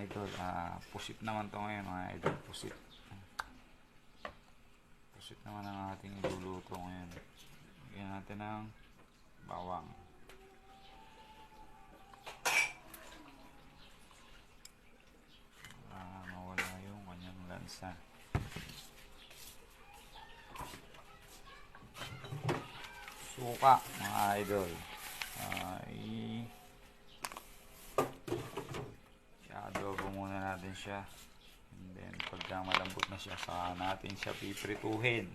idol. Pusit naman to ngayon mga idol. Pusit naman ang ating iluluto ngayon. Lagyan natin ng bawang. Mawala yung kanyang lansa. Suka mga idol. I-adobo muna natin siya. And then pagka malambot na siya, saka natin siya piprituhin.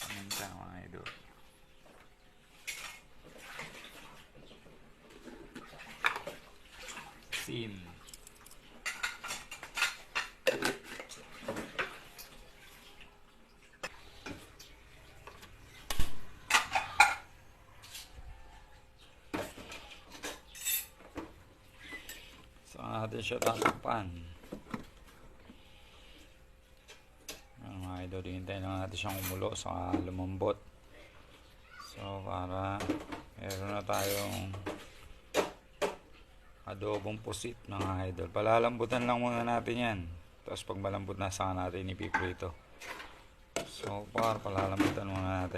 Ayan siya mga idol. Sin. Saka natin siya tatakpan. Mga idol, hintayin lang natin siyang umulo saka lumambot. So para meron na tayong adobong pusit mga idol. Palalambutan lang muna natin yan. Tapos pag malambot na, saka natin ipiprito. So para palalambutan muna natin.